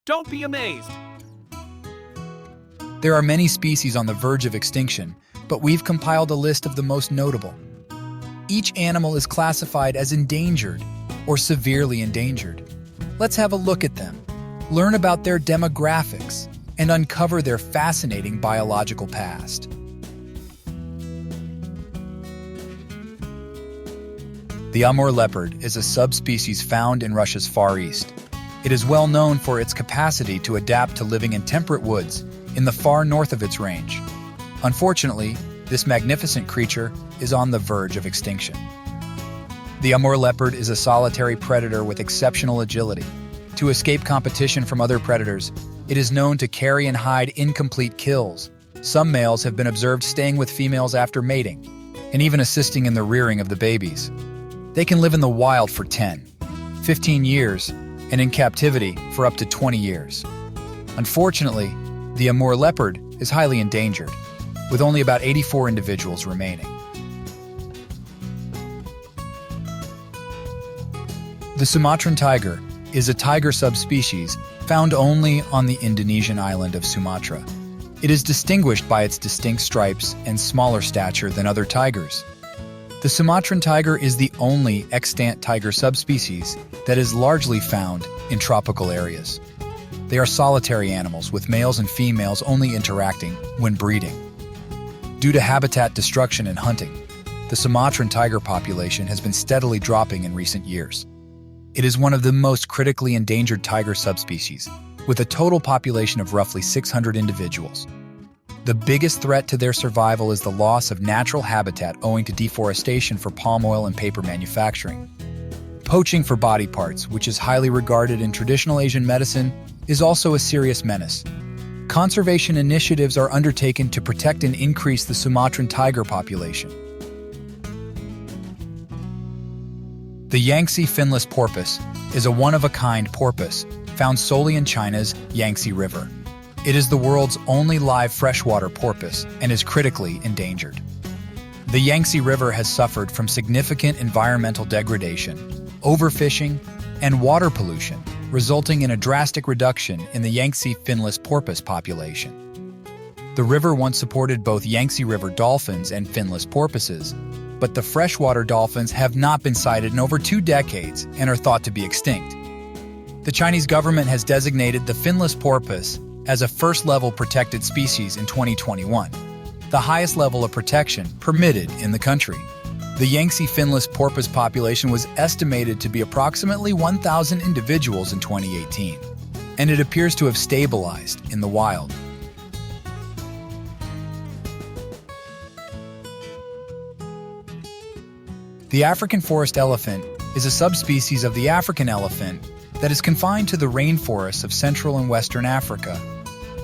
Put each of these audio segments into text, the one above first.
Don't be amazed. There are many species on the verge of extinction, but we've compiled a list of the most notable. Each animal is classified as endangered or severely endangered. Let's have a look at them, learn about their demographics, and uncover their fascinating biological past. The Amore leopard is a subspecies found in Russia's Far East. It is well known for its capacity to adapt to living in temperate woods in the far north of its range. Unfortunately, this magnificent creature is on the verge of extinction. The Amore leopard is a solitary predator with exceptional agility. To escape competition from other predators, it is known to carry and hide incomplete kills. Some males have been observed staying with females after mating, and even assisting in the rearing of the babies. They can live in the wild for 10, 15 years, and in captivity for up to 20 years. Unfortunately, the Amore leopard is highly endangered, with only about 84 individuals remaining. The Sumatran tiger is a tiger subspecies found only on the Indonesian island of Sumatra. It is distinguished by its distinct stripes and smaller stature than other tigers. The Sumatran tiger is the only extant tiger subspecies that is largely found in tropical areas. They are solitary animals with males and females only interacting when breeding. Due to habitat destruction and hunting, the Sumatran tiger population has been steadily dropping in recent years. It is one of the most critically endangered tiger subspecies, with a total population of roughly 600 individuals. The biggest threat to their survival is the loss of natural habitat owing to deforestation for palm oil and paper manufacturing. Poaching for body parts, which is highly regarded in traditional Asian medicine, is also a serious menace. Conservation initiatives are undertaken to protect and increase the Sumatran tiger population. The Yangtze Finless porpoise is a one-of-a-kind porpoise found solely in China's Yangtze River. It is the world's only live freshwater porpoise and is critically endangered. The Yangtze River has suffered from significant environmental degradation, overfishing, and water pollution, resulting in a drastic reduction in the Yangtze Finless porpoise population. The river once supported both Yangtze River dolphins and finless porpoises, but the freshwater dolphins have not been sighted in over 2 decades and are thought to be extinct. The Chinese government has designated the finless porpoise as a first-level protected species in 2021, the highest level of protection permitted in the country. The Yangtze finless porpoise population was estimated to be approximately 1,000 individuals in 2018, and it appears to have stabilized in the wild. The African forest elephant is a subspecies of the African elephant that is confined to the rainforests of Central and Western Africa.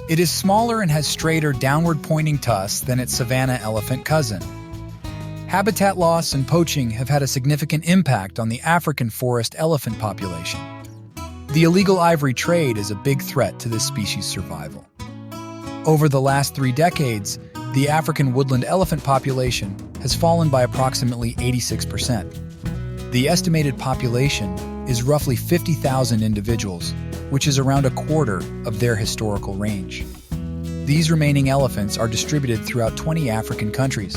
It is smaller and has straighter downward-pointing tusks than its savanna elephant cousin. Habitat loss and poaching have had a significant impact on the African forest elephant population. The illegal ivory trade is a big threat to this species' survival. Over the last 3 decades, the African woodland elephant population has fallen by approximately 86%. The estimated population is roughly 50,000 individuals, which is around a quarter of their historical range. These remaining elephants are distributed throughout 20 African countries.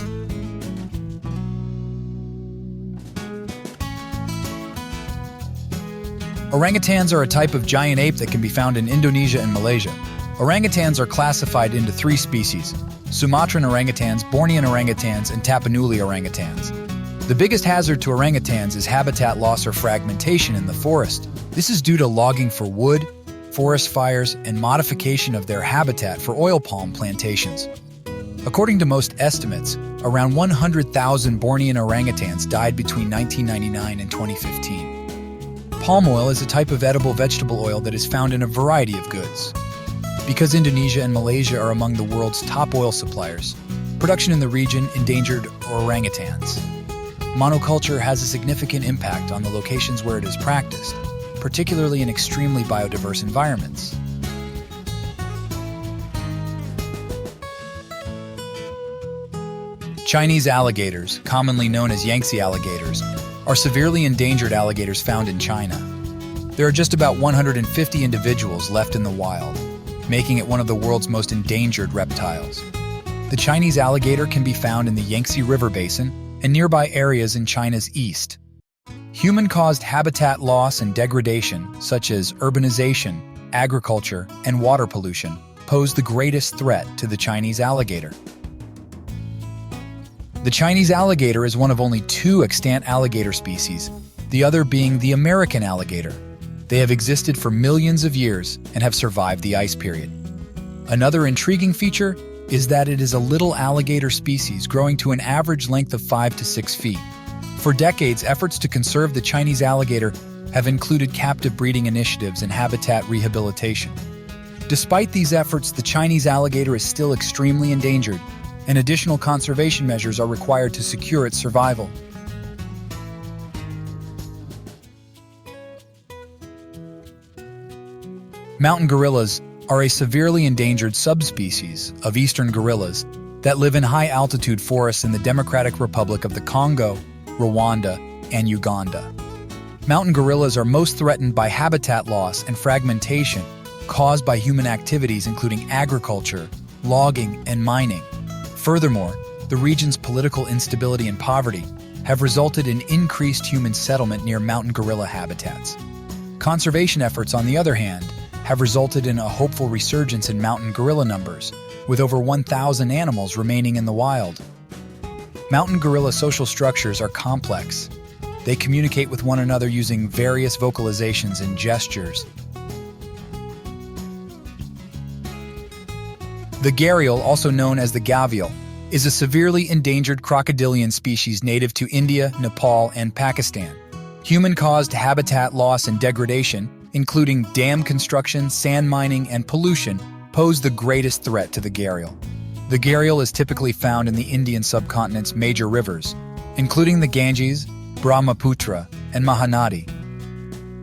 Orangutans are a type of giant ape that can be found in Indonesia and Malaysia. Orangutans are classified into 3 species: Sumatran orangutans, Bornean orangutans, and Tapanuli orangutans. The biggest hazard to orangutans is habitat loss or fragmentation in the forest. This is due to logging for wood, forest fires, and modification of their habitat for oil palm plantations. According to most estimates, around 100,000 Bornean orangutans died between 1999 and 2015. Palm oil is a type of edible vegetable oil that is found in a variety of goods. Because Indonesia and Malaysia are among the world's top oil suppliers, production in the region endangered orangutans. Monoculture has a significant impact on the locations where it is practiced, particularly in extremely biodiverse environments. Chinese alligators, commonly known as Yangtze alligators, are severely endangered alligators found in China. There are just about 150 individuals left in the wild, making it one of the world's most endangered reptiles. The Chinese alligator can be found in the Yangtze River basin and nearby areas in China's east. Human-caused habitat loss and degradation, such as urbanization, agriculture, and water pollution, pose the greatest threat to the Chinese alligator. The Chinese alligator is one of only 2 extant alligator species, the other being the American alligator. They have existed for millions of years and have survived the ice period. Another intriguing feature is that it is a little alligator species growing to an average length of 5 to 6 feet. For decades, efforts to conserve the Chinese alligator have included captive breeding initiatives and habitat rehabilitation. Despite these efforts, the Chinese alligator is still extremely endangered, and additional conservation measures are required to secure its survival. Mountain gorillas are a severely endangered subspecies of eastern gorillas that live in high-altitude forests in the Democratic Republic of the Congo, Rwanda, and Uganda. Mountain gorillas are most threatened by habitat loss and fragmentation caused by human activities including agriculture, logging, and mining. Furthermore, the region's political instability and poverty have resulted in increased human settlement near mountain gorilla habitats. Conservation efforts, on the other hand, have resulted in a hopeful resurgence in mountain gorilla numbers, with over 1,000 animals remaining in the wild. Mountain gorilla social structures are complex. They communicate with one another using various vocalizations and gestures. The gharial, also known as the gavial, is a severely endangered crocodilian species native to India, Nepal, and Pakistan. Human-caused habitat loss and degradation, including dam construction, sand mining, and pollution, pose the greatest threat to the gharial. The gharial is typically found in the Indian subcontinent's major rivers, including the Ganges, Brahmaputra, and Mahanadi.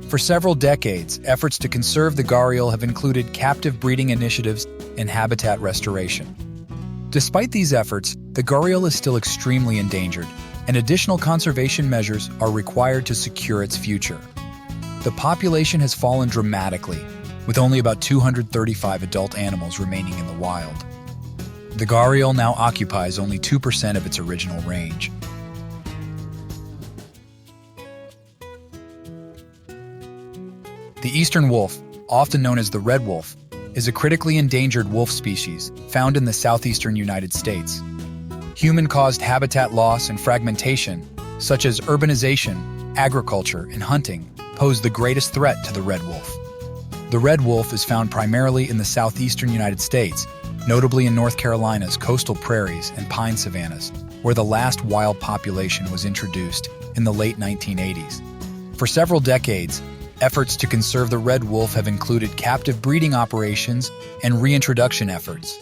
For several decades, efforts to conserve the gharial have included captive breeding initiatives and habitat restoration. Despite these efforts, the gharial is still extremely endangered, and additional conservation measures are required to secure its future. The population has fallen dramatically, with only about 235 adult animals remaining in the wild. The gharial now occupies only 2% of its original range. The eastern wolf, often known as the red wolf, is a critically endangered wolf species found in the southeastern United States. Human-caused habitat loss and fragmentation, such as urbanization, agriculture, and hunting, pose the greatest threat to the red wolf. The red wolf is found primarily in the southeastern United States, notably in North Carolina's coastal prairies and pine savannas, where the last wild population was introduced in the late 1980s. For several decades, efforts to conserve the red wolf have included captive breeding operations and reintroduction efforts.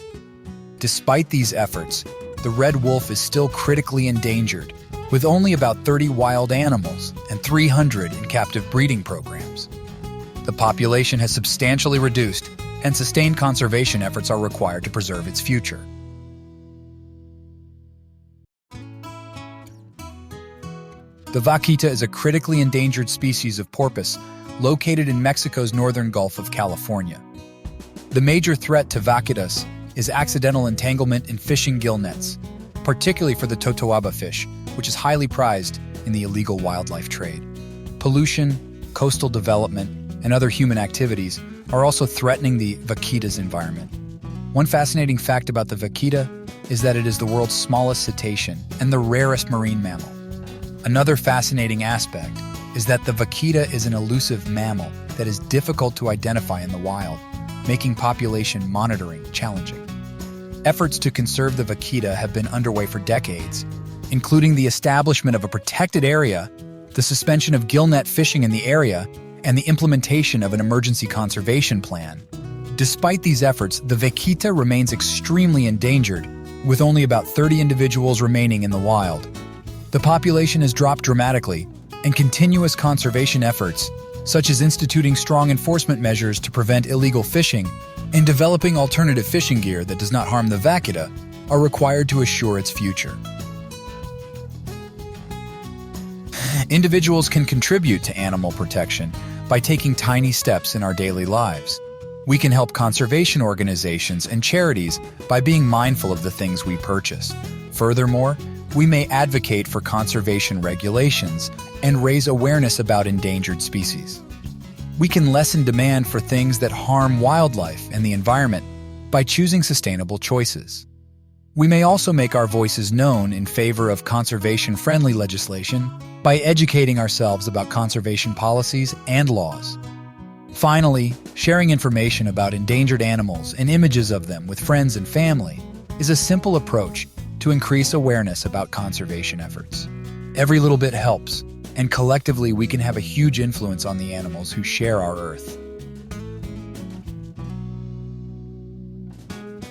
Despite these efforts, the red wolf is still critically endangered, with only about 30 wild animals and 300 in captive breeding programs. The population has substantially reduced, and sustained conservation efforts are required to preserve its future. The Vakita is a critically endangered species of Porpus located in Mexico's northern Gulf of California. The major threat to vaquitas is accidental entanglement in fishing gill nets, particularly for the totoaba fish, which is highly prized in the illegal wildlife trade. Pollution, coastal development, and other human activities are also threatening the Vakita's environment. One fascinating fact about the Vakita is that it is the world's smallest cetacean and the rarest marine mammal. Another fascinating aspect is that the Vakita is an elusive mammal that is difficult to identify in the wild, making population monitoring challenging. Efforts to conserve the Vakita have been underway for decades, including the establishment of a protected area, the suspension of gillnet fishing in the area, and the implementation of an emergency conservation plan. Despite these efforts, the Vakita remains extremely endangered, with only about 30 individuals remaining in the wild. The population has dropped dramatically, and continuous conservation efforts, such as instituting strong enforcement measures to prevent illegal fishing and developing alternative fishing gear that does not harm the Vakita, are required to assure its future. Individuals can contribute to animal protection by taking tiny steps in our daily lives. We can help conservation organizations and charities by being mindful of the things we purchase. Furthermore, we may advocate for conservation regulations and raise awareness about endangered species. We can lessen demand for things that harm wildlife and the environment by choosing sustainable choices. We may also make our voices known in favor of conservation-friendly legislation by educating ourselves about conservation policies and laws. Finally, sharing information about endangered animals and images of them with friends and family is a simple approach to increase awareness about conservation efforts. Every little bit helps, and collectively we can have a huge influence on the animals who share our Earth.